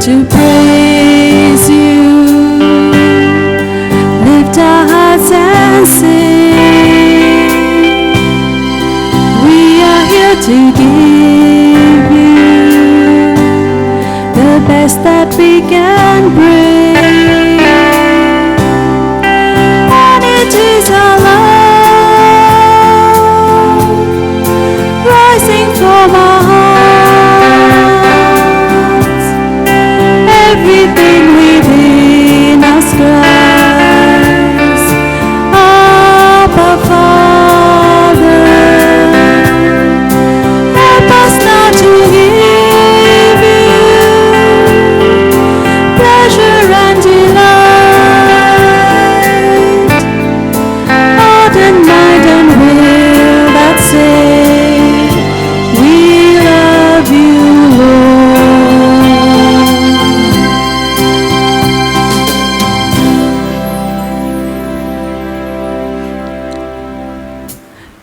to praise you. Lift our hearts and sing. We are here to give you the best that we can bring. And it is our love rising from our hearts. Everything within us cries, Abba Father. Help us now to give you pleasure and delight. Heart and mind and will that say, we love you, Lord.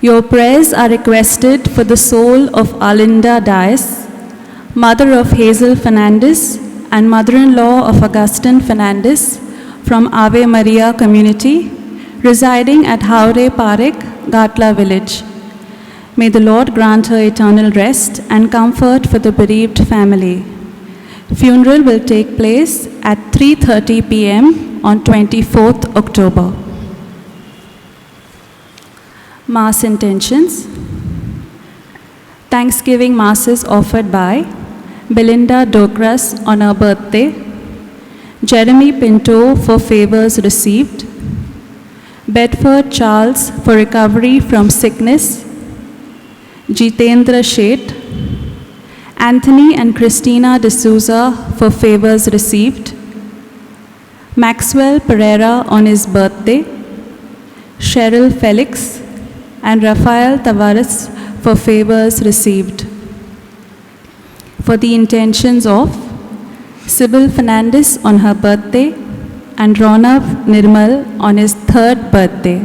Your prayers are requested for the soul of Arlinda Dias, mother of Hazel Fernandez and mother-in-law of Augustine Fernandez from Ave Maria community, residing at Haure Parekh, Gatla village. May the Lord grant her eternal rest and comfort for the bereaved family. Funeral will take place at 3:30 p.m. on 24th October. Mass intentions. Thanksgiving masses offered by Belinda Dokras on her birthday, Jeremy Pinto for favors received, Bedford Charles for recovery from sickness, Jitendra Sheth, Anthony and Christina D'Souza for favors received, Maxwell Pereira on his birthday, Cheryl Felix and Rafael Tavares for favors received. For the intentions of Sybil Fernandez on her birthday and Ronav Nirmal on his third birthday.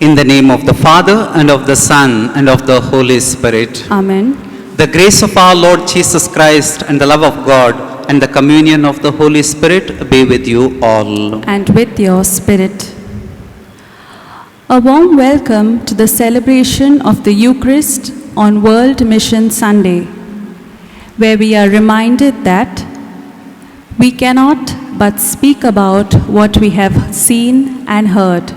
In the name of the Father, and of the Son, and of the Holy Spirit. Amen. The grace of our Lord Jesus Christ, and the love of God, and the communion of the Holy Spirit be with you all. And with your spirit. A warm welcome to the celebration of the Eucharist on World Mission Sunday, where we are reminded that we cannot but speak about what we have seen and heard.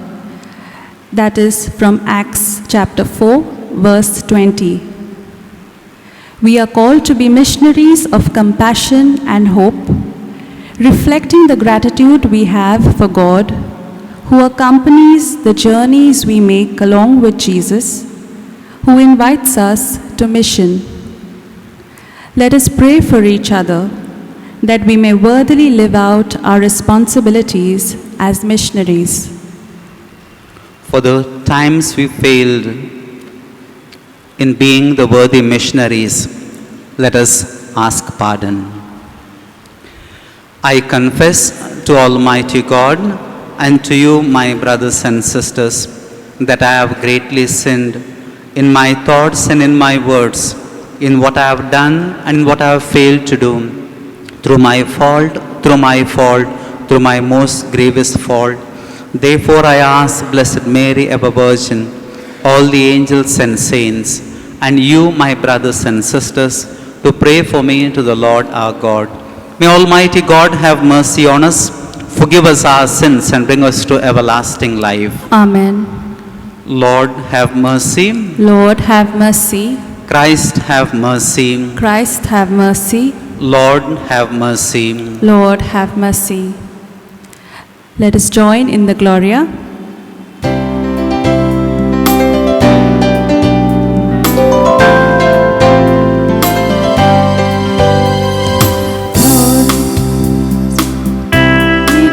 That is from Acts chapter 4, verse 20. We are called to be missionaries of compassion and hope, reflecting the gratitude we have for God, who accompanies the journeys we make along with Jesus, who invites us to mission. Let us pray for each other, that we may worthily live out our responsibilities as missionaries. For the times we failed in being the worthy missionaries, let us ask pardon. I confess to Almighty God and to you, my brothers and sisters, that I have greatly sinned in my thoughts and in my words, in what I have done and what I have failed to do, through my fault, through my most grievous fault. Therefore I ask Blessed Mary, ever Virgin, all the angels and saints, and you, my brothers and sisters, to pray for me to the Lord our God. May Almighty God have mercy on us, forgive us our sins, and bring us to everlasting life. Amen. Lord, have mercy. Lord, have mercy. Christ, have mercy. Christ, have mercy. Lord, have mercy. Lord, have mercy. Let us join in the Gloria.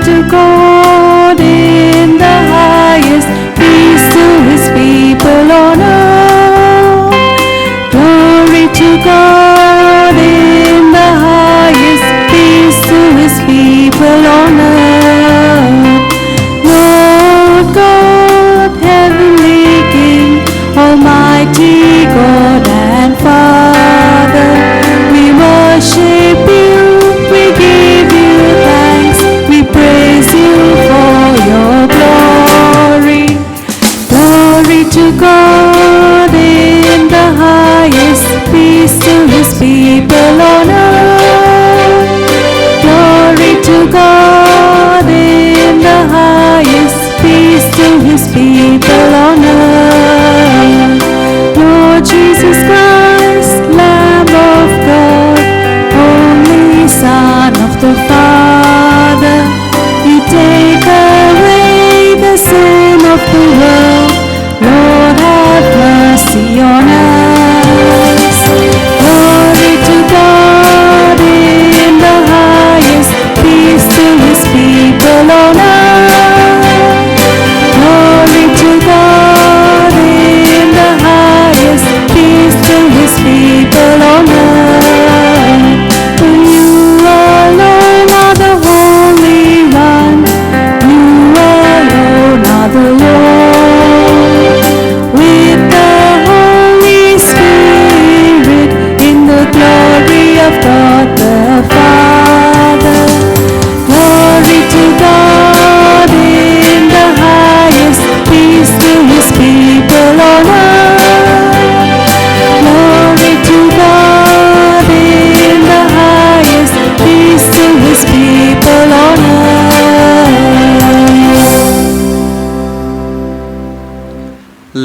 To God in the highest, peace to his people on earth. Glory to God in the highest, peace to his people on earth. Lord God, heavenly King, almighty God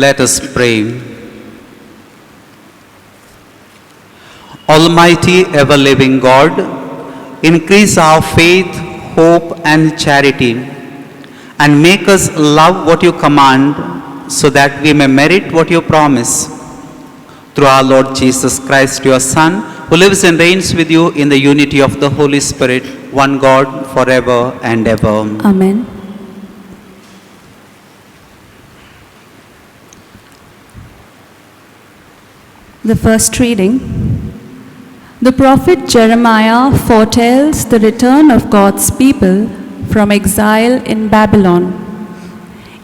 Let us pray. Almighty ever-living God, increase our faith, hope and charity, and make us love what you command, so that we may merit what you promise. Through our Lord Jesus Christ, your Son, who lives and reigns with you in the unity of the Holy Spirit, one God, forever and ever. Amen. The first reading. The prophet Jeremiah foretells the return of God's people from exile in Babylon.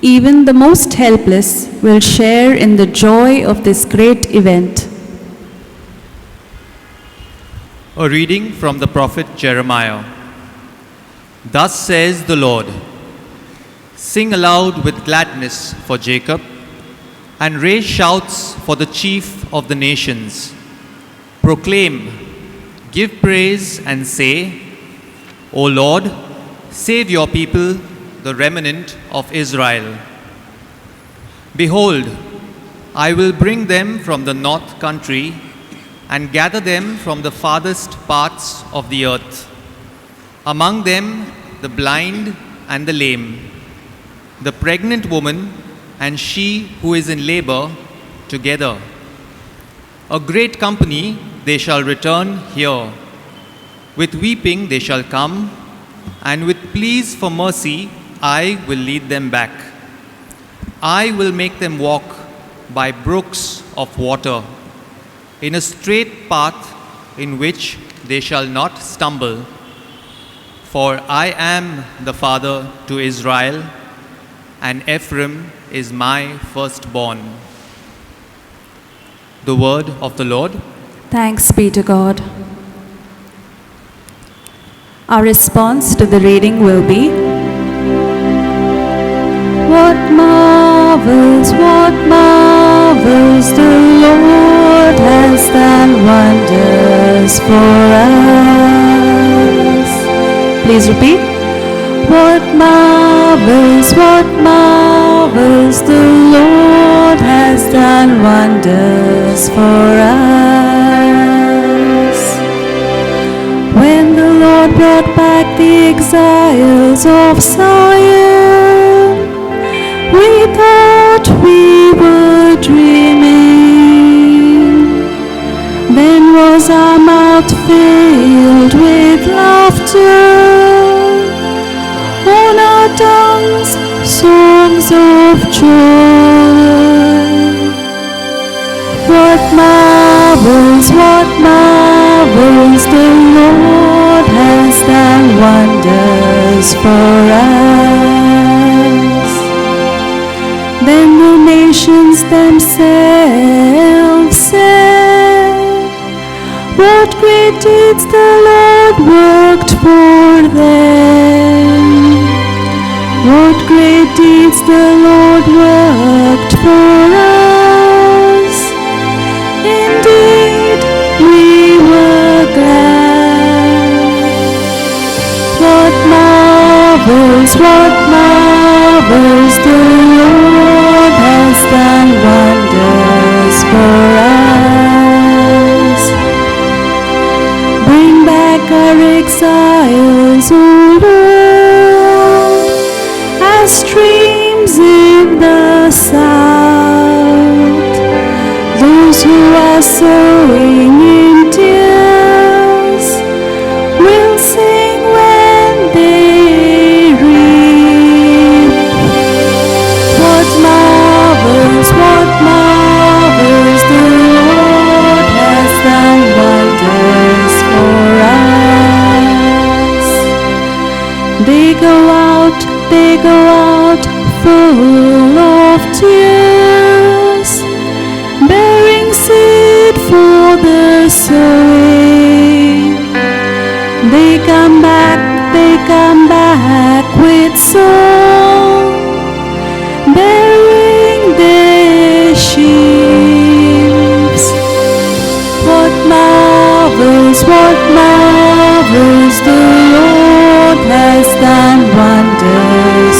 Even the most helpless will share in the joy of this great event. A reading from the prophet Jeremiah. Thus says the Lord, sing aloud with gladness for Jacob, and raise shouts for the chief of the nations. Proclaim, give praise and say, O Lord, save your people, the remnant of Israel. Behold, I will bring them from the north country and gather them from the farthest parts of the earth. Among them the blind and the lame, the pregnant woman and she who is in labor together. A great company they shall return here. With weeping they shall come, and with pleas for mercy I will lead them back. I will make them walk by brooks of water, in a straight path in which they shall not stumble. For I am the father to Israel, and Ephraim is my firstborn. The word of the Lord. Thanks be to God. Our response to the reading will be, what marvels the Lord has done wonders for us. Please repeat. What marvels the Lord has done wonders for us. When the Lord brought back the exiles of Zion, we thought we were dreaming. Then was our mouth filled with laughter, on our tongues songs of joy. What marvels the Lord has done wonders for us. Then the nations themselves said, what great deeds the Lord worked for them. What great deeds the Lord worked for us. Indeed, we were glad. What marvels the Lord has done wonders for us. Bring back our exiles, O Lord, as streams in the south. Those who are sowing in tears will sing when they reap. What marvels the Lord has done wonders for us. They go out full of tears, bearing seed for the sowing. They come back with song, bearing their sheaves. What marvels the Lord has done wonders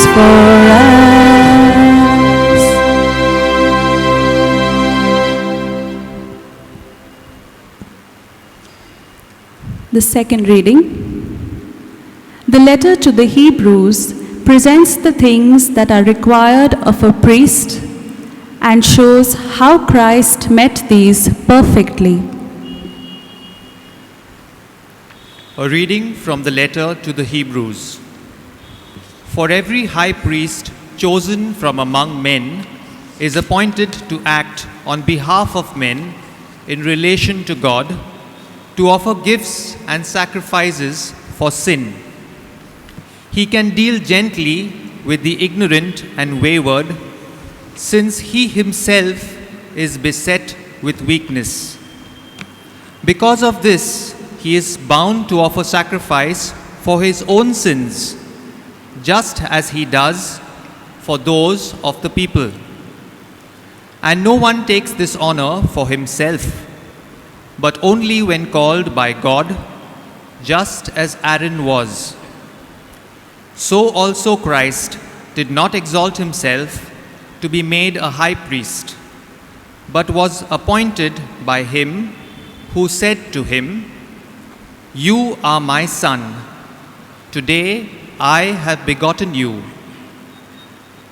The second reading. The letter to the Hebrews presents the things that are required of a priest and shows how Christ met these perfectly. A reading from the letter to the Hebrews. For every high priest chosen from among men is appointed to act on behalf of men in relation to God, to offer gifts and sacrifices for sin. He can deal gently with the ignorant and wayward, since he himself is beset with weakness. Because of this, he is bound to offer sacrifice for his own sins, just as he does for those of the people. And no one takes this honor for himself, but only when called by God, just as Aaron was. So also Christ did not exalt himself to be made a high priest, but was appointed by him who said to him, "You are my son. Today I have begotten you."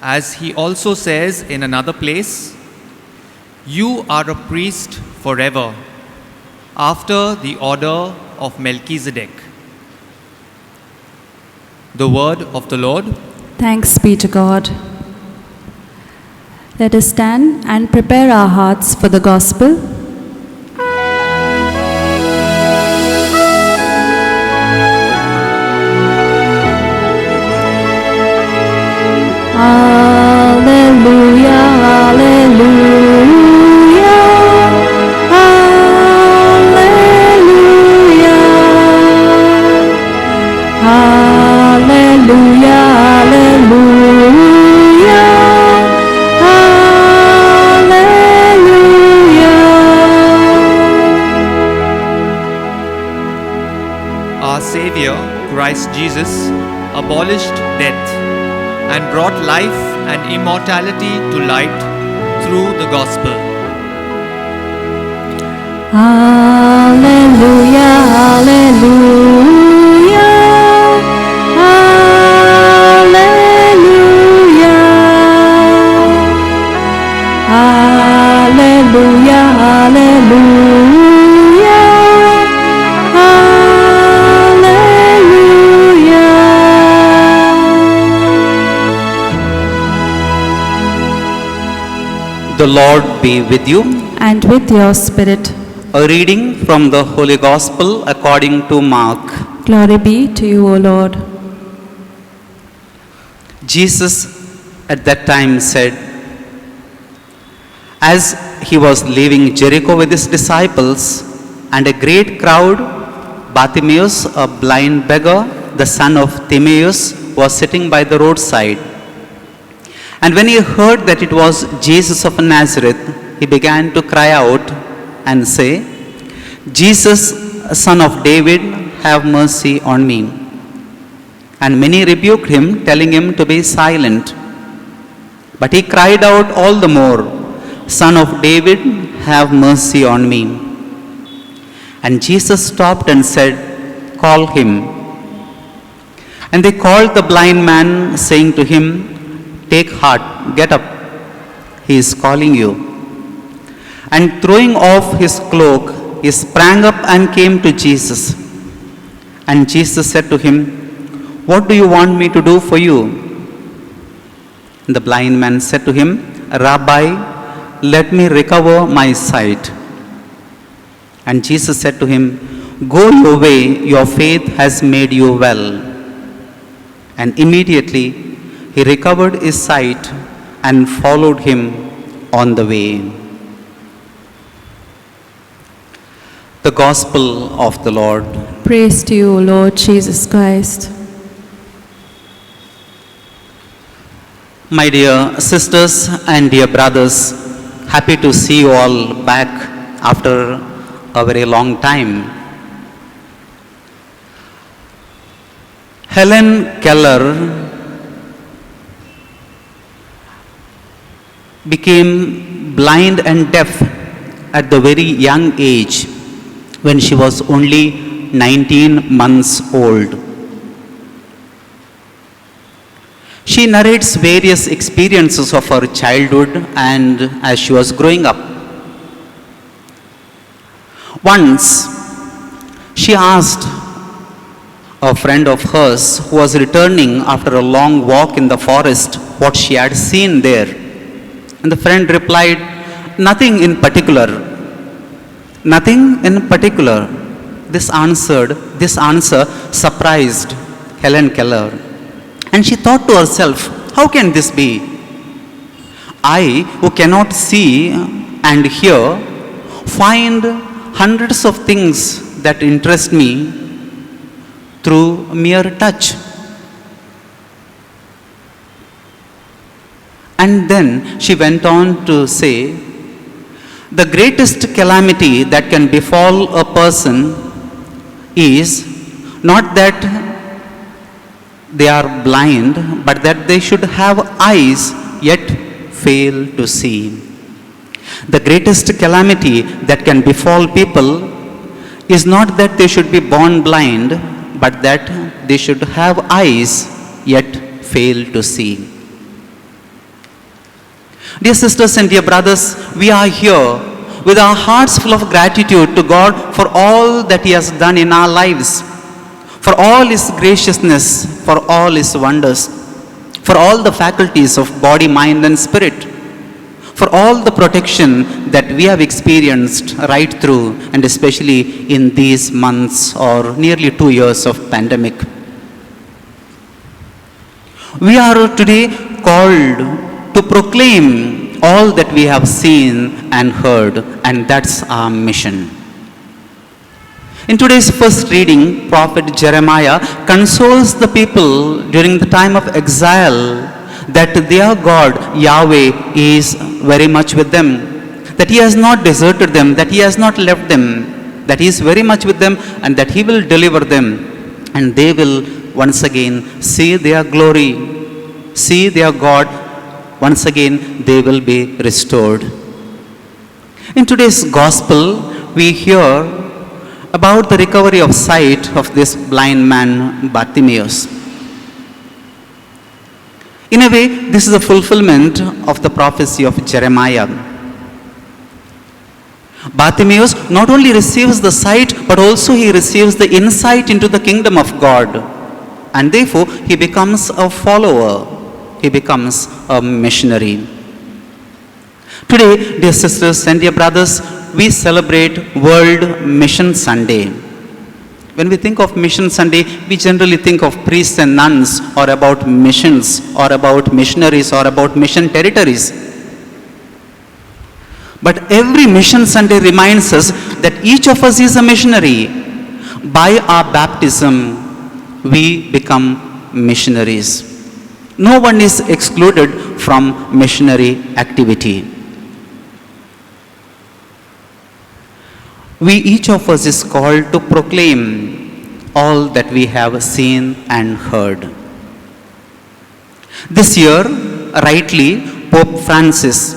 As he also says in another place, "You are a priest forever, after the order of Melchizedek." The word of the Lord. Thanks be to God. Let us stand and prepare our hearts for the gospel. Alleluia, alleluia, alleluia, alleluia, alleluia, alleluia. Our Savior, Christ Jesus, abolished death and brought life and immortality to light through the gospel. Alleluia, alleluia, alleluia, alleluia, alleluia, alleluia. The Lord be with you. And with your spirit. A reading from the Holy Gospel according to Mark. Glory be to you, O Lord. Jesus at that time said, as he was leaving Jericho with his disciples and a great crowd, Bartimaeus, a blind beggar, the son of Timaeus, was sitting by the roadside. And when he heard that it was Jesus of Nazareth, he began to cry out and say, "Jesus, son of David, have mercy on me." And many rebuked him, telling him to be silent. But he cried out all the more, "Son of David, have mercy on me." And Jesus stopped and said, "Call him." And they called the blind man, saying to him, "Take heart, get up, he is calling you." And throwing off his cloak, he sprang up and came to Jesus. And Jesus said to him, "What do you want me to do for you?" And the blind man said to him, "Rabbi, let me recover my sight." And Jesus said to him, "Go your way, your faith has made you well." And immediately he recovered his sight and followed him on the way. The Gospel of the Lord. Praise to you, O Lord Jesus Christ. My dear sisters and dear brothers, happy to see you all back after a very long time. Helen Keller became blind and deaf at the very young age when she was only 19 months old. She narrates various experiences of her childhood and as she was growing up. Once, she asked a friend of hers who was returning after a long walk in the forest what she had seen there. And the friend replied, "Nothing in particular. Nothing in particular." This answer surprised Helen Keller. And she thought to herself, how can this be? I, who cannot see and hear, find hundreds of things that interest me through mere touch. And then she went on to say, the greatest calamity that can befall a person is not that they are blind, but that they should have eyes yet fail to see. The greatest calamity that can befall people is not that they should be born blind, but that they should have eyes yet fail to see. Dear sisters and dear brothers, we are here with our hearts full of gratitude to God for all that He has done in our lives, for all His graciousness, for all His wonders, for all the faculties of body, mind and spirit, for all the protection that we have experienced right through and especially in these months or nearly 2 years of pandemic. We are today called to proclaim all that we have seen and heard, and that's our mission. In today's first reading, Prophet Jeremiah consoles the people during the time of exile that their God, Yahweh, is very much with them, that He has not deserted them, that He has not left them, that He is very much with them and that He will deliver them, and they will once again see their glory, see their God, once again they will be restored. In today's gospel, we hear about the recovery of sight of this blind man Bartimaeus. In a way, this is a fulfillment of the prophecy of Jeremiah. Bartimaeus not only receives the sight, but also he receives the insight into the kingdom of God. And therefore, he becomes a follower. He becomes a missionary. Today, dear sisters and dear brothers, we celebrate World Mission Sunday. When we think of Mission Sunday, we generally think of priests and nuns, or about missions, or about missionaries, or about mission territories. But every Mission Sunday reminds us that each of us is a missionary. By our baptism, we become missionaries. No one is excluded from missionary activity. We, each of us, is called to proclaim all that we have seen and heard. This year, rightly, Pope Francis,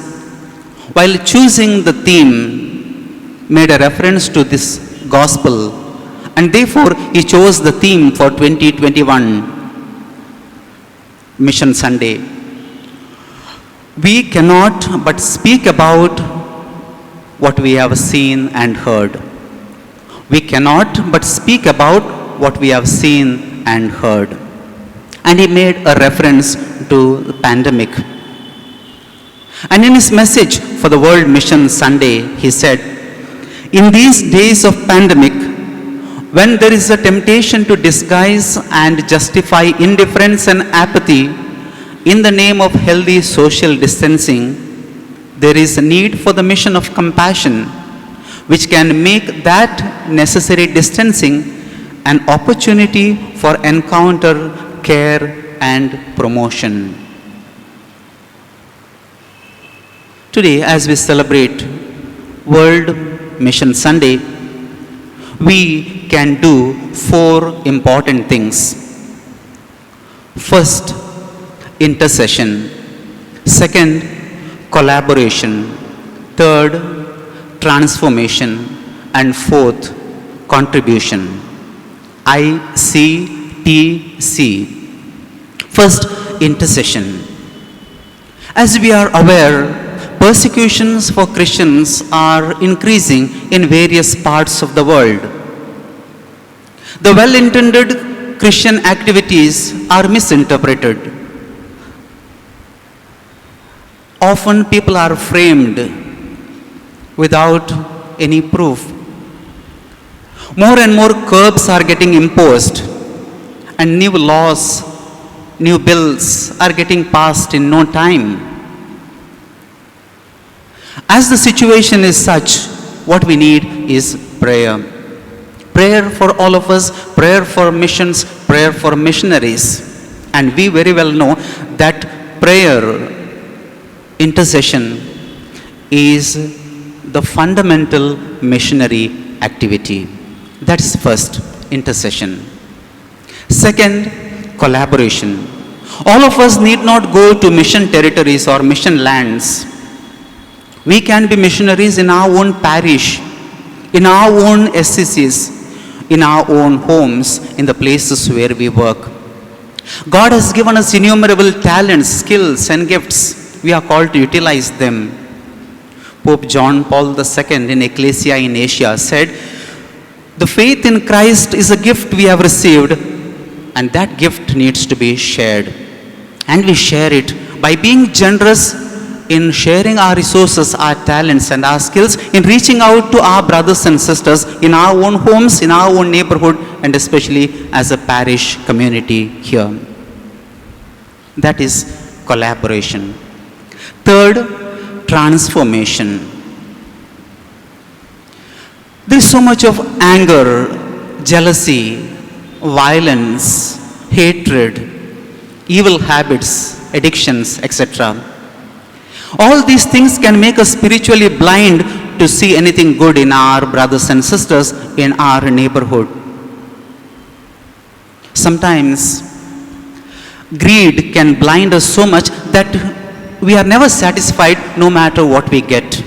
while choosing the theme, made a reference to this gospel, and therefore he chose the theme for 2021 Mission Sunday. We cannot but speak about what we have seen and heard. We cannot but speak about what we have seen and heard. And he made a reference to the pandemic. And in his message for the World Mission Sunday, he said, in these days of pandemic, when there is a temptation to disguise and justify indifference and apathy in the name of healthy social distancing, there is a need for the mission of compassion, which can make that necessary distancing an opportunity for encounter, care, and promotion. Today, as we celebrate World Mission Sunday, we can do 4 important things. First, intercession. Second, collaboration. Third, transformation. And fourth, contribution. ICTC. First, intercession. As we are aware, persecutions for Christians are increasing in various parts of the world. The well-intended Christian activities are misinterpreted. Often people are framed without any proof. More and more curbs are getting imposed, and new laws, new bills are getting passed in no time. As the situation is such, what we need is prayer. Prayer for all of us, prayer for missions, prayer for missionaries. And we very well know that prayer, intercession, is the fundamental missionary activity. That's first, intercession. Second, collaboration. All of us need not go to mission territories or mission lands. We can be missionaries in our own parish, in our own SCCs, in our own homes, in the places where we work. God has given us innumerable talents, skills, and gifts. We are called to utilize them. Pope John Paul II in Ecclesia in Asia said, "The faith in Christ is a gift we have received, and that gift needs to be shared." And we share it by being generous in sharing our resources, our talents, and our skills, in reaching out to our brothers and sisters in our own homes, in our own neighborhood, and especially as a parish community here. That is collaboration. Third, transformation. There is so much of anger, jealousy, violence, hatred, evil habits, addictions, etc. All these things can make us spiritually blind to see anything good in our brothers and sisters in our neighborhood. Sometimes greed can blind us so much that we are never satisfied no matter what we get.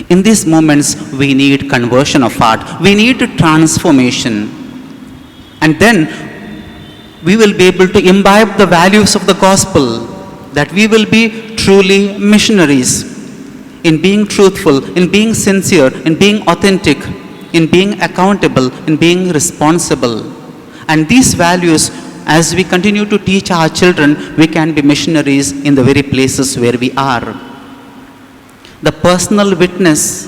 In these moments, we need conversion of heart. We need transformation. And then we will be able to imbibe the values of the gospel, that we will be truly missionaries in being truthful, in being sincere, in being authentic, in being accountable, in being responsible. And these values, as we continue to teach our children, we can be missionaries in the very places where we are. The personal witness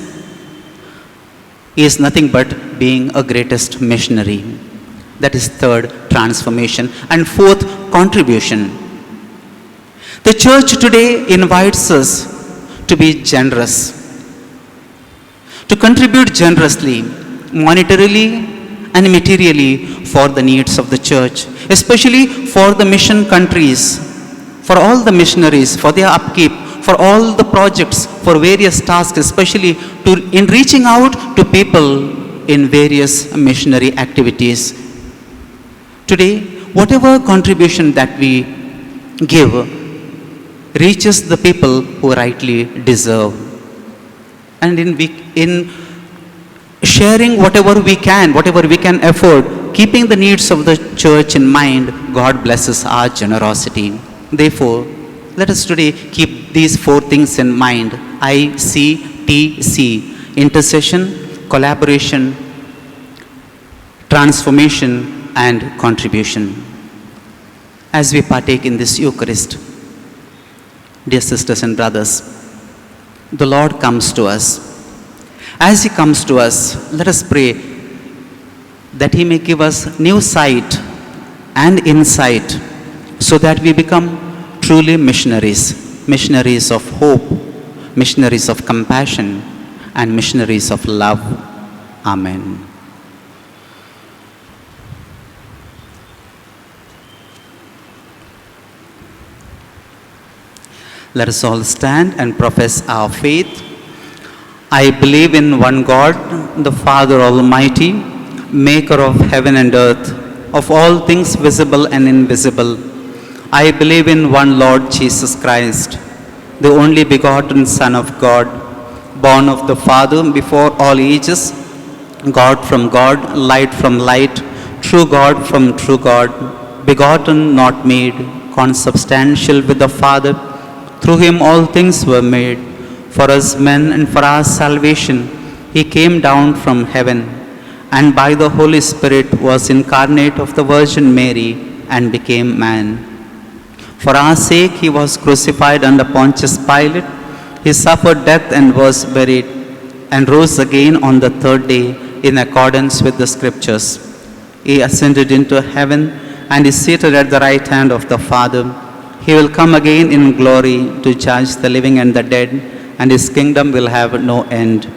is nothing but being a greatest missionary. That is third, transformation. And fourth, contribution. The church today invites us to be generous, to contribute generously, monetarily and materially for the needs of the church, especially for the mission countries, for all the missionaries, for their upkeep, for all the projects, for various tasks, especially in reaching out to people in various missionary activities. Today, whatever contribution that we give reaches the people who rightly deserve. And in sharing whatever we can afford, keeping the needs of the church in mind, God blesses our generosity. Therefore, let us today keep these four things in mind: ICTC, intercession, collaboration, transformation, and contribution. As we partake in this Eucharist, dear sisters and brothers, the Lord comes to us. As He comes to us, let us pray that He may give us new sight and insight so that we become truly missionaries, missionaries of hope, missionaries of compassion, and missionaries of love. Amen. Let us all stand and profess our faith. I believe in one God, the Father Almighty, maker of heaven and earth, of all things visible and invisible. I believe in one Lord Jesus Christ, the only begotten Son of God, born of the Father before all ages, God from God, light from light, true God from true God, begotten, not made, consubstantial with the Father. Through him all things were made. For us men and for our salvation, he came down from heaven, and by the Holy Spirit was incarnate of the Virgin Mary and became man. For our sake he was crucified under Pontius Pilate. He suffered death and was buried, and rose again on the third day in accordance with the Scriptures. He ascended into heaven and is seated at the right hand of the Father. He will come again in glory to judge the living and the dead, and his kingdom will have no end.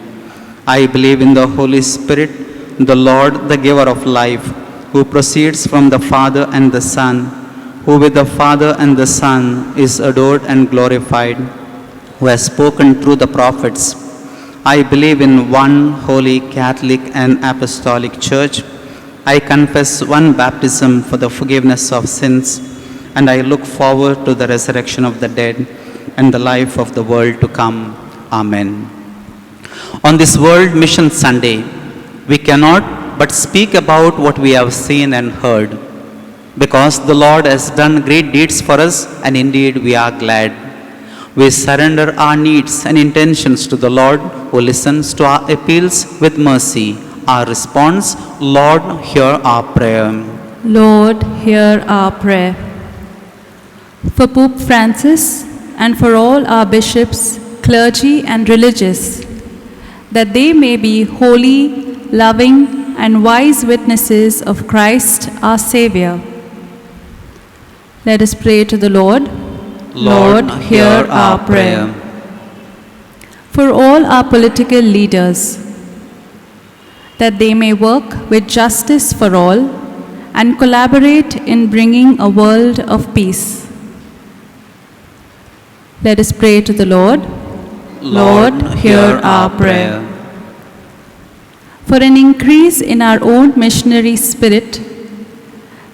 I believe in the Holy Spirit, the Lord, the giver of life, who proceeds from the Father and the Son, who with the Father and the Son is adored and glorified, who has spoken through the prophets. I believe in one holy Catholic and Apostolic Church. I confess one baptism for the forgiveness of sins, and I look forward to the resurrection of the dead and the life of the world to come. Amen. On this World Mission Sunday, we cannot but speak about what we have seen and heard, because the Lord has done great deeds for us, and indeed we are glad. We surrender our needs and intentions to the Lord, who listens to our appeals with mercy. Our response, Lord, hear our prayer. Lord, hear our prayer. For Pope Francis and for all our bishops, clergy and religious, that they may be holy, loving, and wise witnesses of Christ our Savior. Let us pray to the Lord. Lord, hear our prayer. For all our political leaders, that they may work with justice for all and collaborate in bringing a world of peace. Let us pray to the Lord. Lord, hear our prayer. For an increase in our own missionary spirit,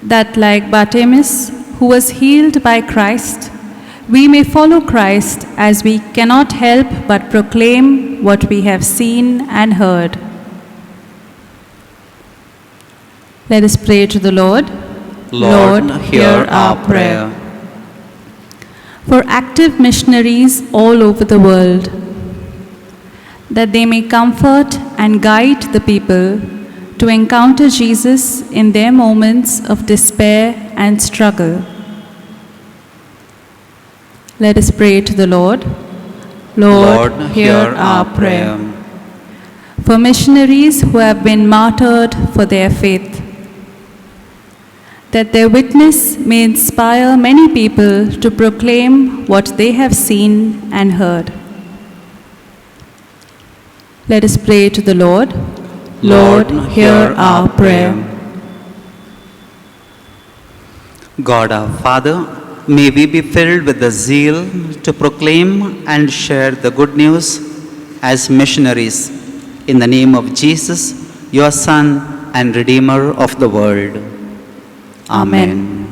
that like Bartimaeus, who was healed by Christ, we may follow Christ as we cannot help but proclaim what we have seen and heard. Let us pray to the Lord. Lord, hear our prayer. For active missionaries all over the world, that they may comfort and guide the people to encounter Jesus in their moments of despair and struggle. Let us pray to the Lord. Lord, hear our prayer. For missionaries who have been martyred for their faith, that their witness may inspire many people to proclaim what they have seen and heard. Let us pray to the Lord. Lord, hear our prayer. God our Father, may we be filled with the zeal to proclaim and share the good news as missionaries in the name of Jesus, your Son and Redeemer of the world. Amen.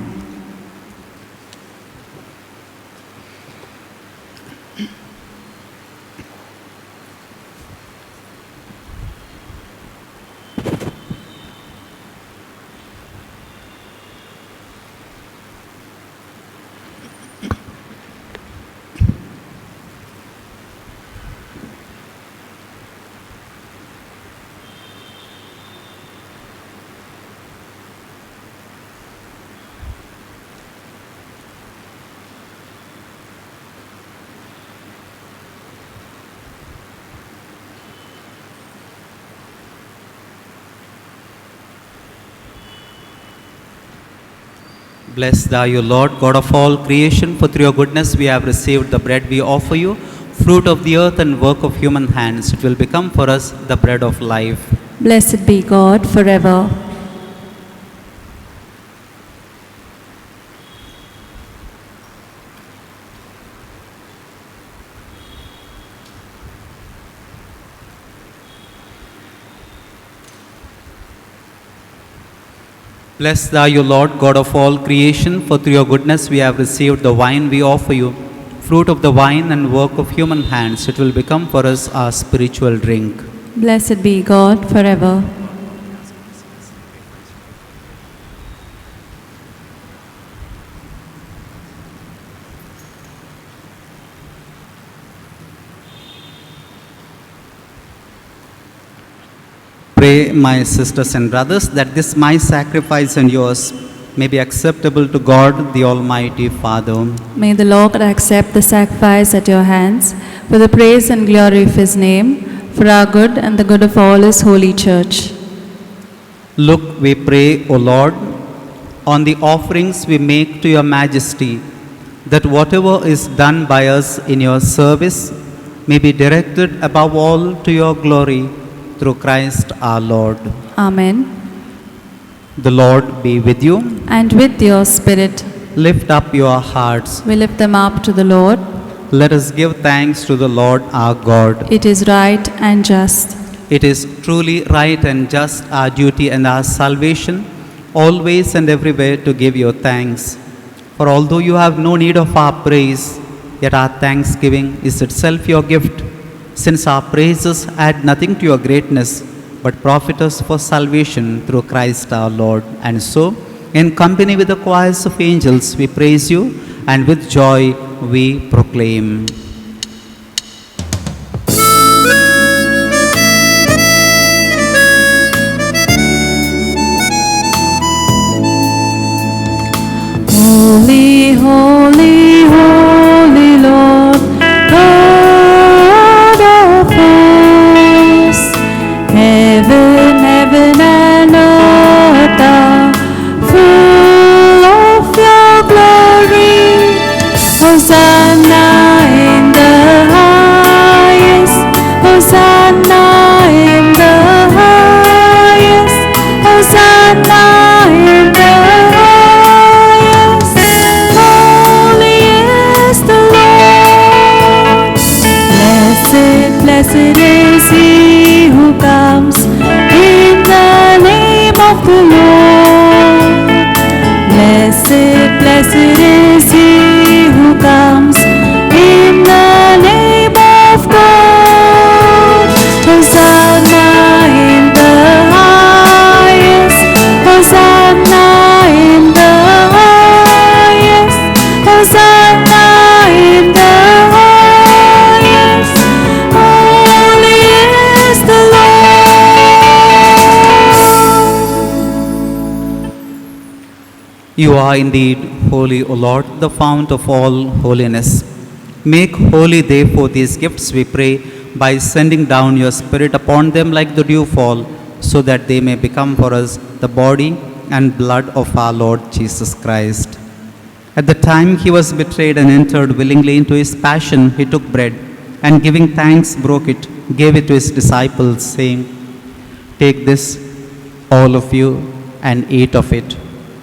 Blessed are you, Lord, God of all creation, for through your goodness we have received the bread we offer you, fruit of the earth and work of human hands. It will become for us the bread of life. Blessed be God forever. Blessed are you, Lord, God of all creation, for through your goodness we have received the wine we offer you, fruit of the vine and work of human hands. It will become for us our spiritual drink. Blessed be God forever. Pray, my sisters and brothers, that this my sacrifice and yours may be acceptable to God, the Almighty Father. May the Lord accept the sacrifice at your hands for the praise and glory of his name, for our good and the good of all his holy church. Look, we pray, O Lord, on the offerings we make to your majesty, that whatever is done by us in your service may be directed above all to your glory, through Christ our Lord. Amen. The Lord be with you. And with your spirit, Lift up your hearts. we lift them up to the Lord. Let us give thanks to the Lord our God. It is right and just. It is truly right and just, our duty and our salvation, always and everywhere to give you thanks. For although you have no need of our praise, yet our thanksgiving is itself your gift, since our praises add nothing to your greatness, but profit us for salvation through Christ our Lord. And so, in company with the choirs of angels, we praise you, and with joy we proclaim. Holy, holy, holy Lord, God of hosts, heaven, heaven and earth are full of your glory. Hosanna in the highest, Hosanna in the highest, Hosanna in the highest. Holy is the Lord. Blessed, blessed is he who comes in the name of the Lord. Blessed, blessed is he who comes in the name of God. Hosanna in the highest, Hosanna in the highest, Hosanna in the highest. Holy is the Lord. You are indeed holy, O Lord, the fount of all holiness. Make holy, therefore, these gifts, we pray, by sending down your Spirit upon them like the dewfall, so that they may become for us the body and blood of our Lord Jesus Christ. At the time he was betrayed and entered willingly into his passion, he took bread, and giving thanks, broke it, gave it to his disciples, saying, "Take this, all of you, and eat of it,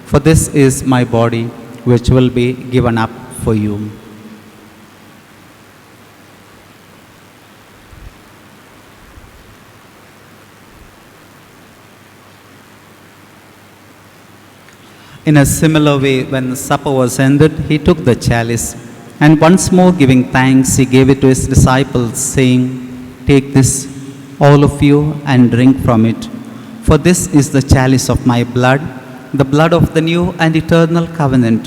for this is my body, which will be given up for you." In a similar way, when supper was ended, he took the chalice, and once more giving thanks, he gave it to his disciples, saying, "Take this, all of you, and drink from it. For this is the chalice of my blood, the blood of the new and eternal covenant,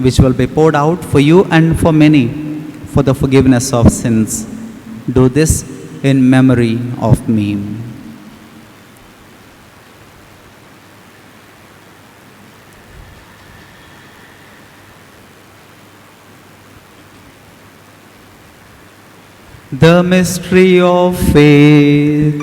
which will be poured out for you and for many for the forgiveness of sins. Do this in memory of me." The mystery of faith.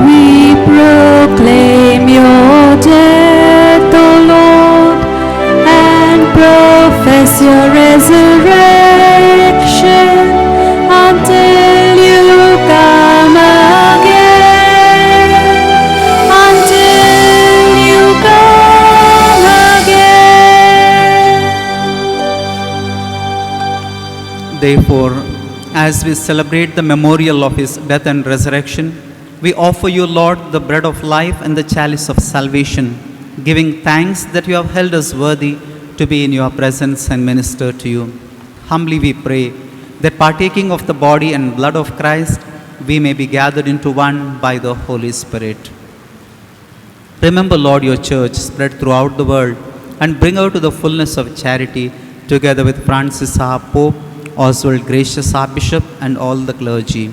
We proclaim your death, O Lord, and profess your resurrection until you come again. Until you come again. Therefore, as we celebrate the memorial of his death and resurrection, we offer you, Lord, the bread of life and the chalice of salvation, giving thanks that you have held us worthy to be in your presence and minister to you. Humbly we pray that partaking of the body and blood of Christ, we may be gathered into one by the Holy Spirit. Remember, Lord, your church spread throughout the world and bring her to the fullness of charity, together with Francis our Pope, Oswald Gracious our Bishop, and all the clergy.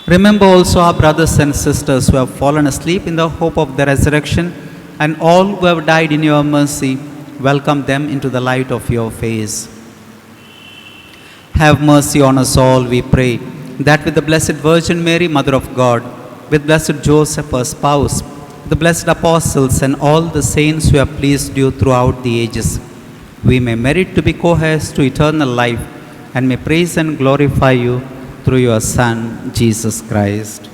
Remember also our brothers and sisters who have fallen asleep in the hope of the resurrection, and all who have died in your mercy. Welcome them into the light of your face. Have mercy on us all, we pray, that with the Blessed Virgin Mary, Mother of God, with Blessed Joseph, her spouse, the blessed apostles, and all the saints who have pleased you throughout the ages, we may merit to be co-heirs to eternal life, and may praise and glorify you through your Son, Jesus Christ.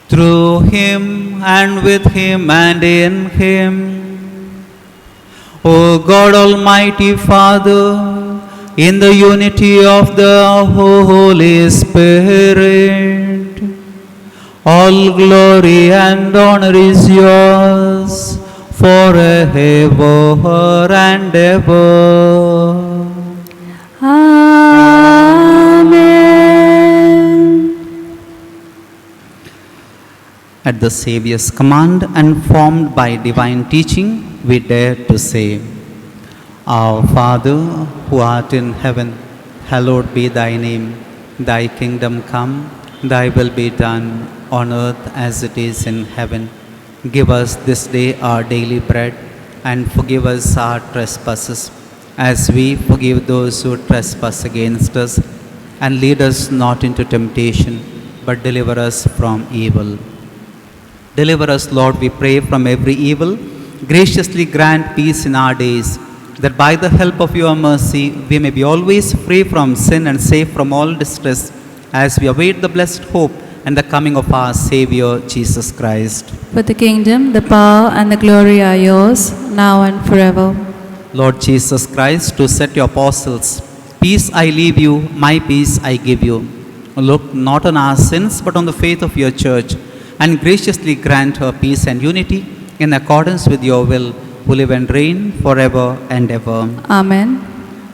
Through him, and with him, and in him, O God, Almighty Father, in the unity of the Holy Spirit, all glory and honor is yours forever and ever. Amen. At the Saviour's command and formed by divine teaching, we dare to say, Our Father, who art in heaven, hallowed be thy name. Thy kingdom come, thy will be done, on earth as it is in heaven. Give us this day our daily bread, and forgive us our trespasses, as we forgive those who trespass against us. And lead us not into temptation, but deliver us from evil. Deliver us, Lord, we pray, from every evil. Graciously grant peace in our days, that by the help of your mercy we may be always free from sin and safe from all distress, as we await the blessed hope and the coming of our Savior, Jesus Christ. For the kingdom, the power, and the glory are yours, now and forever. Lord Jesus Christ, to set your apostles, peace I leave you, my peace I give you. Look not on our sins, but on the faith of your church, and graciously grant her peace and unity in accordance with your will, who live and reign forever and ever. Amen.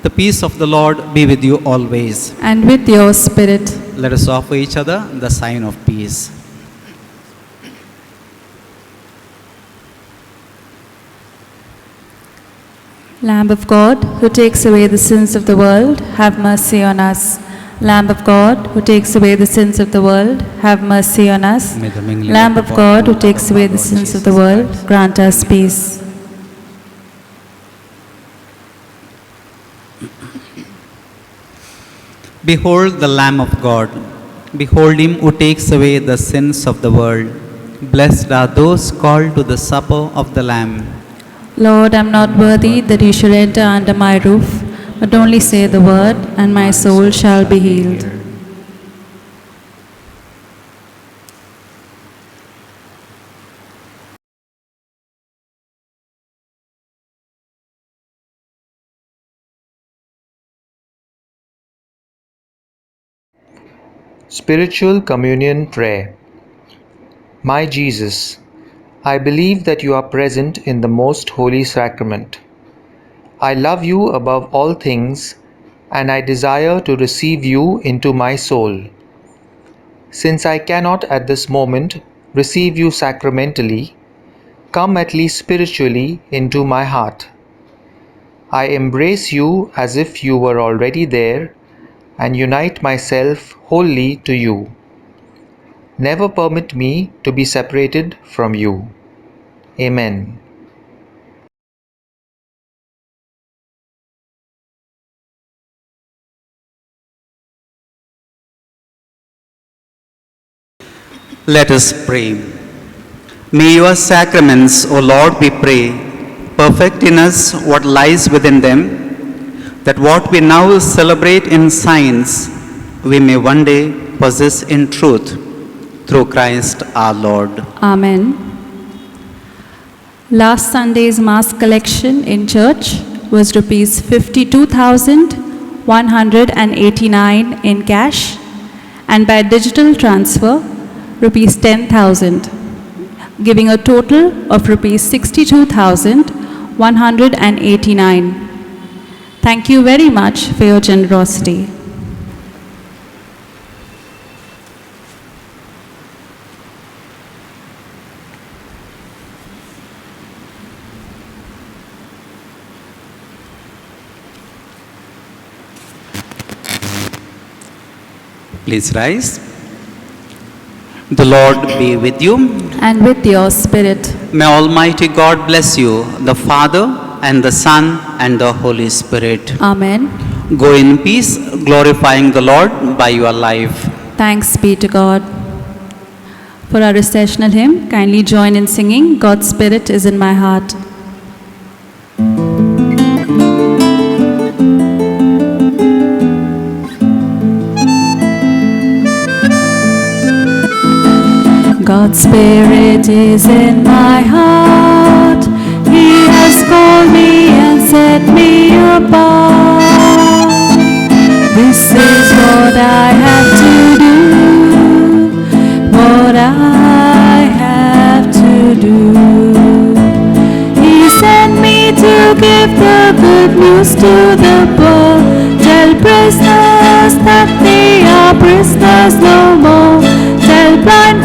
The peace of the Lord be with you always. And with your spirit. Let us offer each other the sign of peace. Lamb of God, who takes away the sins of the world, have mercy on us. Lamb of God, who takes away the sins of the world, have mercy on us. May the mingling Lamb of of the God, who body takes and away blood the of sins of Jesus the world, Christ. grant us peace. Behold the Lamb of God. Behold him who takes away the sins of the world. Blessed are those called to the supper of the Lamb. Lord, I am not worthy that you should enter under my roof, but only say the word, and my soul shall be healed. Spiritual Communion Prayer. My Jesus, I believe that you are present in the most holy sacrament. I love you above all things, and I desire to receive you into my soul. Since I cannot at this moment receive you sacramentally, come at least spiritually into my heart. I embrace you as if you were already there, and unite myself wholly to you. Never permit me to be separated from you. Amen. Let us pray. May your sacraments, O Lord, we pray, perfect in us what lies within them, that what we now celebrate in signs, we may one day possess in truth, through Christ our Lord. Amen. Last Sunday's Mass collection in church was Rs 52,189 in cash, and by digital transfer, Rs 10,000, giving a total of Rs 62,189 189. Thank you very much for your generosity. Please rise. The Lord be with you. And with your spirit. May Almighty God bless you, the Father and the Son and the Holy Spirit. Amen. Go in peace, glorifying the Lord by your life. Thanks be to God. For our recessional hymn, kindly join in singing, God's Spirit is in my heart. God's Spirit is in my heart. He has called me and set me apart. This is what I have to do. What I have to do. He sent me to give the good news to the poor. Tell prisoners that they are prisoners no more. Tell blind